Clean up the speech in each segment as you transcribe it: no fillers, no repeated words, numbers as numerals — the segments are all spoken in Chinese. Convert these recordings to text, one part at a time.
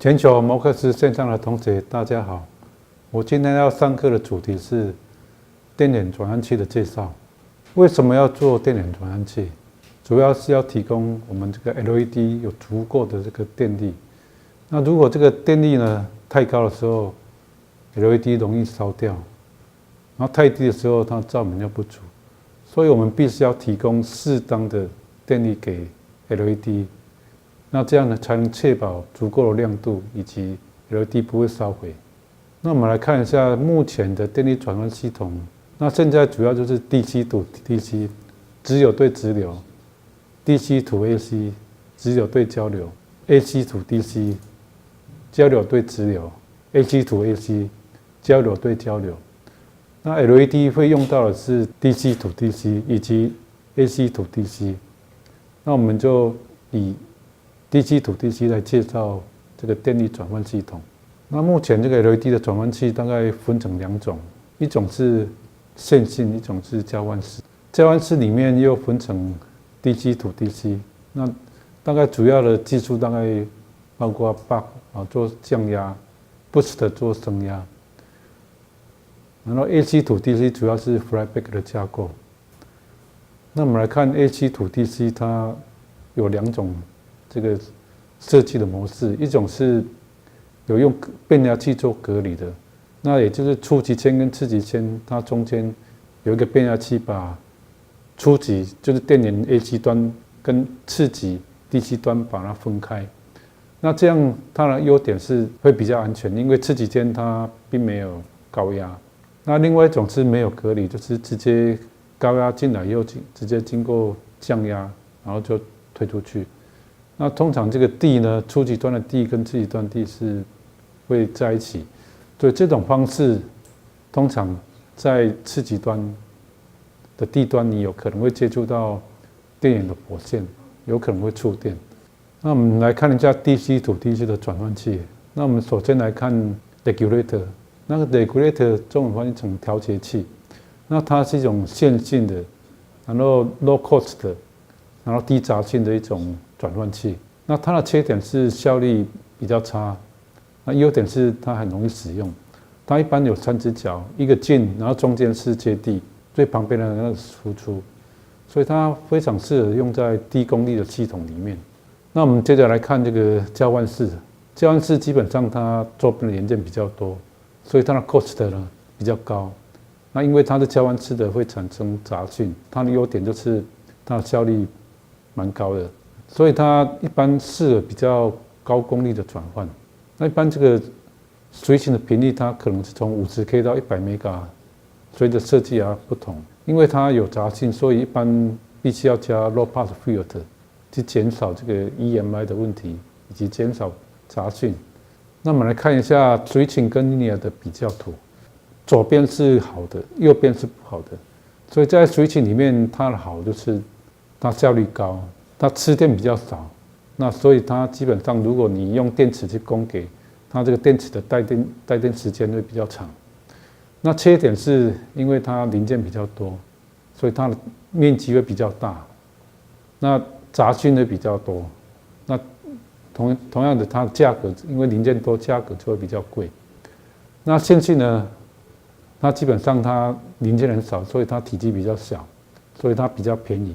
全球摩克斯线上的同学，大家好。我今天要上课的主题是电源转换器的介绍。为什么要做电源转换器？主要是要提供我们这个 LED 有足够的这个电力。那如果这个电力呢太高的时候 ，LED 容易烧掉；然后太低的时候，它照明又不足。所以我们必须要提供适当的电力给 LED。那这样呢，才能确保足够的亮度以及 LED 不会烧毁。那我们来看一下目前的电力转换系统。那现在主要就是 DC to DC， 直流对直流 ；DC to AC， 直流对交流 ；AC to DC， 交流对直流 ；AC to AC， 交流对交流。那 LED 会用到的是 DC to DC 以及 AC to DC。那我们就以DC to DC 来介绍这个电力转换系统。那目前这个 LED 的转换器大概分成两种，一种是线性，一种是交换式。交换式里面又分成 DC to DC。那大概主要的技术大概包括 buck 做降压 ，boost 做升压。然后 AC to DC 主要是 flyback 的架构。那我们来看 AC to DC， 它有两种这个设计的模式，一种是有用变压器做隔离的，那也就是初级线跟次级线，它中间有一个变压器把初级就是电源 AC 端跟次级 DC 端把它分开。那这样它的优点是会比较安全，因为次级间它并没有高压。那另外一种是没有隔离，就是直接高压进来以后直接经过降压，然后就推出去。那通常这个地呢，初级端的地跟次级端地是会在一起，所以这种方式通常在次级端的地端，你有可能会接触到电源的火线，有可能会触电。那我们来看一下 DC to DC 的转换器。那我们首先来看 regulator， 那个 regulator 中文翻译成调节器，那它是一种线性的，然后 low cost 的，然后低杂性的一种转换器。那它的缺点是效率比较差，那优点是它很容易使用。它一般有3只脚，一个进，然后中间是接地，最旁边的那个输出，所以它非常适合用在低功率的系统里面。那我们接着来看这个交换式。交换式基本上它周边的元件比较多，所以它的 cost 呢比较高。那因为它是交换式的，会产生杂讯。它的优点就是它的效率蛮高的，所以它一般适合比较高功率的转换。那一般这个switching的频率，它可能是从50K 到100 Mega， 随着设计不同。因为它有杂讯，所以一般必须要加 low pass filter 去减少这个 EMI 的问题，以及减少杂讯。那我们来看一下 switching 跟 linear 的比较图。左边是好的，右边是不好的。所以在 switching 里面，它的好就是它效率高，它吃电比较少。那所以它基本上，如果你用电池去供给它，这个电池的带电时间会比较长。那缺点是因为它零件比较多，所以它的面积会比较大，那杂讯会比较多。那同样的，它的价格因为零件多，价格就会比较贵。那线性呢，它基本上它零件很少，所以它体积比较小，所以它比较便宜。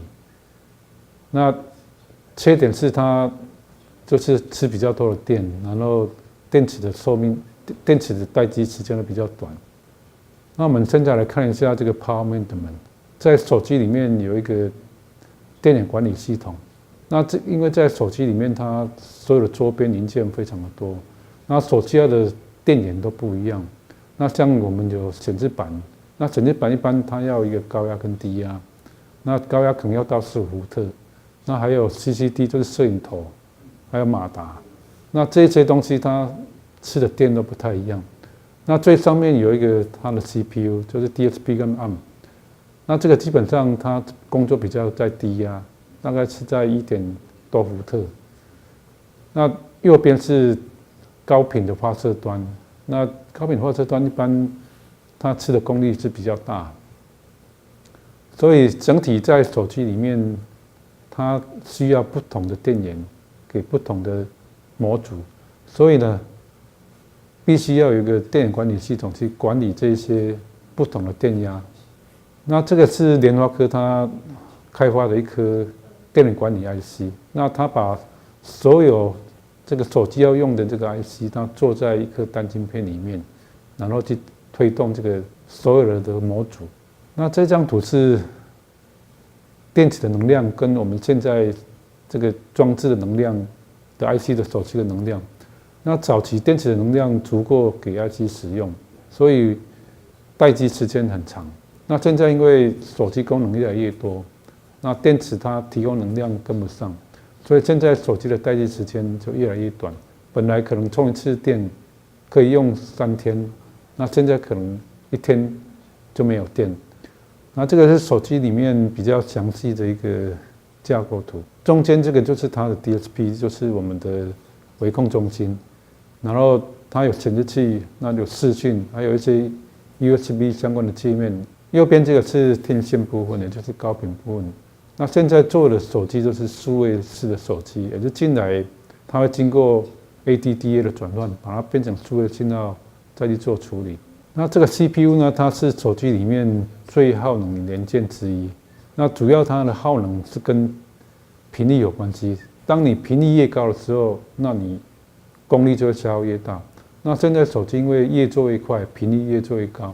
那缺点是它就是吃比较多的电，然后电池的寿命、电池的待机时间会比较短。那我们现在来看一下这个 Power Management， 在手机里面有一个电源管理系统。那因为在手机里面，它所有的周边零件非常的多，那手机的电源都不一样。那像我们有显示板，那显示板一般它要一个高压跟低压，那高压可能要到15伏特。那还有 CCD 就是摄影头，还有马达，那这些东西它吃的电都不太一样。那最上面有一个它的 CPU， 就是 DSP 跟 ARM。那这个基本上它工作比较在低压，大概是在1点多伏特。那右边是高频的发射端，那高频发射端一般它吃的功率是比较大，所以整体在手机里面，它需要不同的电源给不同的模组，所以呢，必须要有一个电源管理系统去管理这些不同的电压。那这个是联发科它开发的一颗电源管理 IC， 那它把所有这个手机要用的这个 IC， 它做在一颗单晶片里面，然后去推动这个所有的模组。那这张图是电池的能量跟我们现在这个装置的能量的 IC 的手机的能量。那早期电池的能量足够给 IC 使用，所以待机时间很长。那现在因为手机功能越来越多，那电池它提供能量跟不上，所以现在手机的待机时间就越来越短。本来可能充一次电可以用3天，那现在可能1天就没有电。那这个是手机里面比较详细的一个架构图，中间这个就是它的 DSP， 就是我们的微控中心，然后它有显示器，那有视讯，还有一些 USB 相关的界面。右边这个是天线部分，也就是高频部分。那现在做的手机都是数位式的手机，也就进来它会经过 ADDA 的转换，把它变成数位信号，再去做处理。那这个 CPU 呢，它是手机里面最耗能的元件之一。那主要它的耗能是跟频率有关系。当你频率越高的时候，那你功率就会消耗越大。那现在手机因为越做越快，频率越做越高，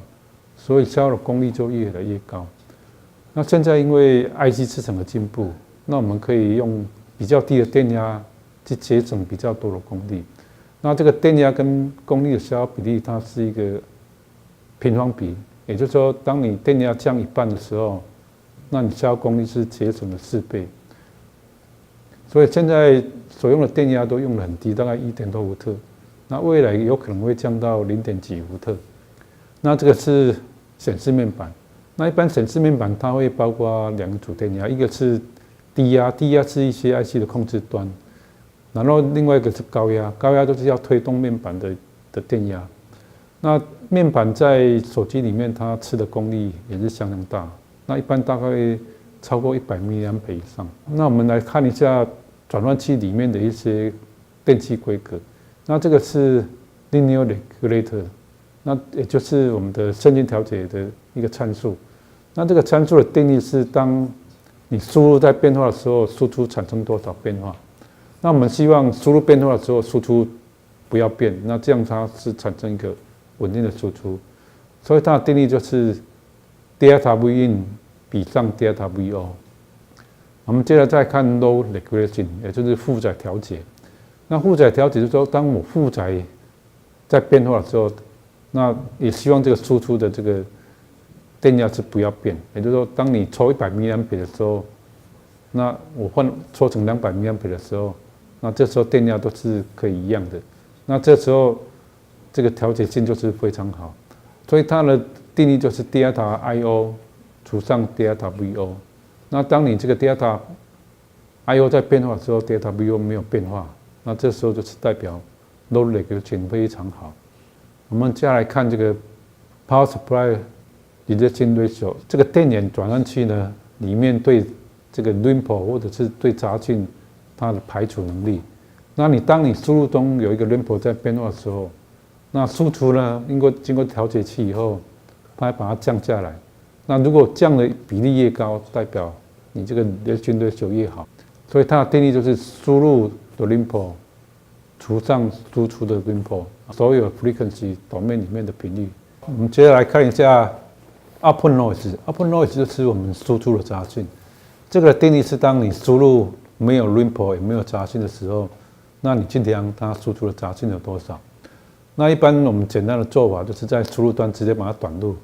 所以消耗的功率就越来越高。那现在因为 IC 市场的进步，那我们可以用比较低的电压去节省比较多的功率。那这个电压跟功率的消耗比例，它是一个平方比，也就是说，当你电压降1半的时候，那你消耗功率是节省了4倍。所以现在所用的电压都用得很低，大概1.多伏特。那未来有可能会降到0.几伏特。那这个是显示面板。那一般显示面板它会包括2个主电压，一个是低压，低压是一些 IC 的控制端，然后另外一个是高压，高压就是要推动面板的电压。那面板在手机里面，它吃的功率也是相当大，那一般大概超过100mA以上。那我们来看一下转换器里面的一些电器规格。那这个是 Linear Regulator， 那也就是我们的声音调节的一个参数。那这个参数的定义是，当你输入在变化的时候，输出产生多少变化。那我们希望输入变化的时候，输出不要变，那这样它是产生一个稳定的输出。所以它的定义就是 delta V in 比上 delta VO。我们接着再看 load regulation， 也就是负载调节。那负载调节就是说，当我负载在变化的时候，那也希望这个输出的这个电压是不要变。也就是说，当你抽100mA的时候，那我抽成200mA的时候，那这时候电压都是可以一样的。那这时候这个调节性就是非常好。所以它的定义就是 delta IO 除上 delta VO。那当你这个 delta IO 在变化的时候 ，delta VO 没有变化，那这时候就是代表 load regulation 非常好。我们接下来看这个 power supply rejection ratio， 这个电源转换器呢，里面对这个 LINPO 或者是对杂讯它的排除能力。那当你输入中有一个 LINPO 在变化的时候，那输出呢，经过调节器以后，它会把它降下来。那如果降的比例越高，代表你这个 rejection ratio 越好。所以它的定义就是输入的 LINPO 除上输出的 LINPO， 所有 frequency domain 里面的频率。我们接下来看一下 output noise。output noise 就是我们输出的杂讯。这个定义是当你输入没有 LINPO 也没有杂讯的时候，那你去量它输出的杂讯有多少。那一般我们简单的做法就是在输入端直接把它短路，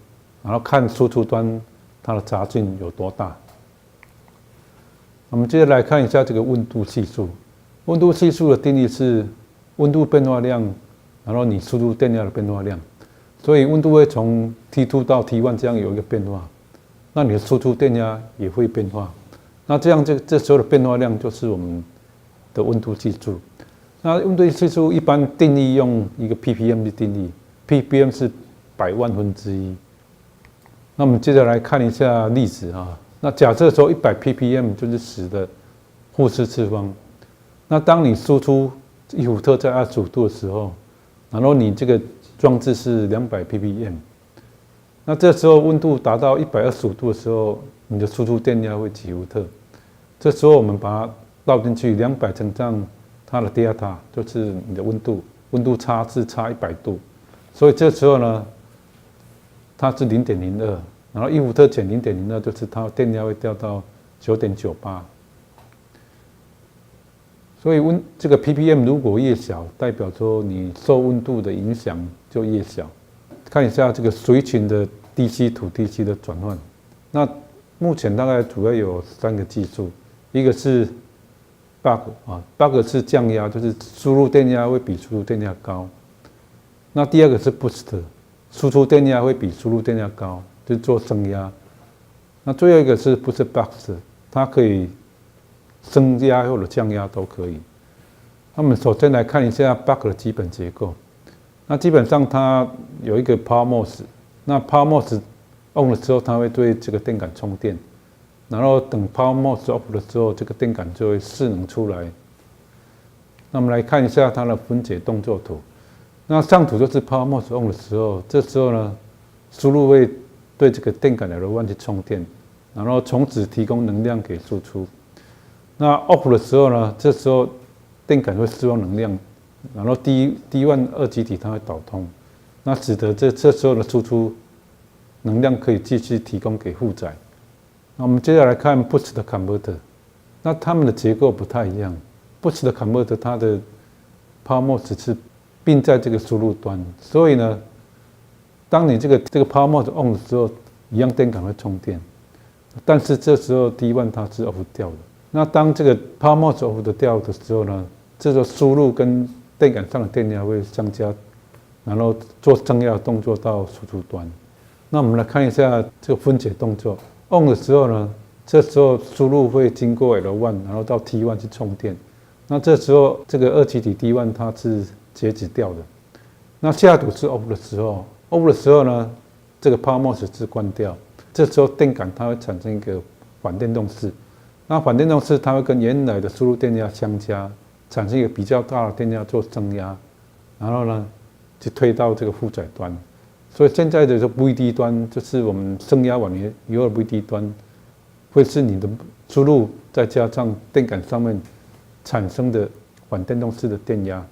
然后看输出端它的杂讯有多大。我们接着来看一下这个温度系数。温度系数的定义是温度变化量，然后你输入电压的变化量。所以温度会从 T2 到 T1 这样有一个变化，那你的输出电压也会变化。那这样这时候的变化量就是我们的温度系数。那温度系数一般定义用一个 ppm 去定义 ，ppm 是100万分之一。那我们接着来看一下例子啊。那假设说100 ppm 就是10的负4次方。那当你输出1伏特在25度的时候，然后你这个装置是200 ppm， 那这时候温度达到125度的时候，你的输出电压会几伏特？这时候我们把它倒进去，200乘上它的 delta， 就是你的温度差是差100度，所以这时候呢，它是0.02，然后1伏特减0.02，就是它电压会掉到9.98。所以这个 ppm 如果越小，代表说你受温度的影响就越小。看一下这个水群的 DC to DC 的转换，那目前大概主要有3个技术，一个是 buck 是降压，就是输入电压会比输入电压高。那第二个是 boost， 输出电压会比输入电压高，就是做升压。那最后一个是不是 boost， 它可以升压或者降压都可以。那我们首先来看一下 buck 的基本结构。那基本上它有一个 power mode， 那 power mode on 的时候，它会对这个电感充电，然后等 power mode off 的时候，这个电感就会释能出来。那我们来看一下它的分解动作图。那上图就是 power mode on 的时候，这时候呢，输入会对这个电感 L1 去充电，然后从此提供能量给输出。那 off 的时候呢，这时候电感会释放能量，然后D1 二极体它会导通，那使得这时候的输出能量可以继续提供给负载。那我们接下来看 boost converter， 那它们的结构不太一样。boost converter 它的 power mode 是并在这个输入端，所以呢，当你这个 power mode on 的时候，一样电感会充电，但是这时候 D1 它是 off 掉的。那当这个 power mode off 掉的时候呢，这时候输入跟电感上的电压会相加，然后做增压的动作到输出端。那我们来看一下这个分解动作。on 的时候呢，这时候输入会经过 L1， 然后到 T1 去充电。那这时候这个二极体 D1 它是截止掉的。那下图是 off 的时候 ，off 的时候呢，这个 power mode 是关掉。这时候电感它会产生一个反电动势。那反电动势它会跟原来的输入电压相加，产生一个比较大的电压做增压，然后呢，就推到这个负载端。所以现在的VD 端就是我们升压完以后的 VD 端，会是你的输入再加上电感上面产生的反电动势的电压。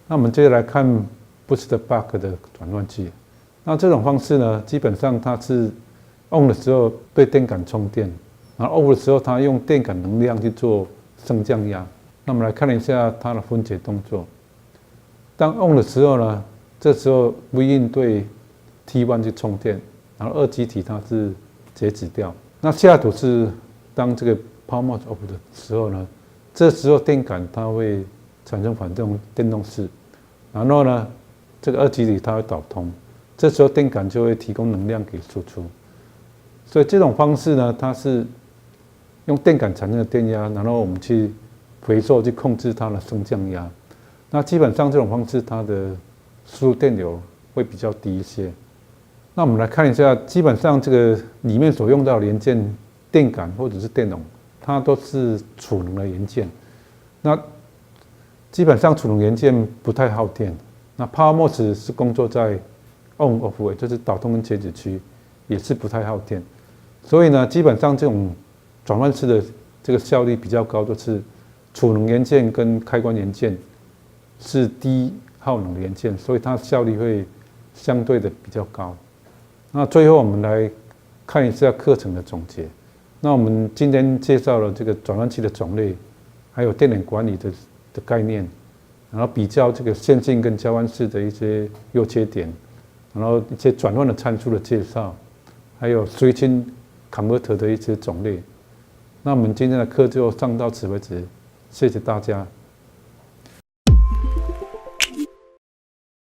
那我们接下来看 boost buck 的转换器。那这种方式呢，基本上它是 on 的时候对电感充电，然后 off 的时候它用电感能量去做升降压。那我们来看一下它的分解动作。当 on 的时候呢，这时候 Vin 对 T1 去充电，然后二极体它是截止掉。那下图是当这个 power mode off 的时候呢，这时候电感它会产生反电动势，然后呢，这个二极体它会导通，这时候电感就会提供能量给输出。所以这种方式呢，它是用电感产生的电压，然后我们去回收去控制它的升降压。那基本上这种方式它的输入电流会比较低一些。那我们来看一下，基本上这个里面所用到的元件，电感或者是电容，它都是储能的元件。那基本上储能元件不太耗电。那 power mode 是工作在 on off 位，就是导通跟截止区，也是不太耗电。所以呢，基本上这种转换式的这个效率比较高，就是储能元件跟开关元件是低耗能的元件，所以它效率会相对的比较高。那最后我们来看一下课程的总结。那我们今天介绍了这个转换器的种类，还有电源管理的概念，然后比较这个线性跟交换式的一些优缺点，然后一些转换的参数的介绍，还有switching converter 的一些种类。那我们今天的课就上到此为止，谢谢大家。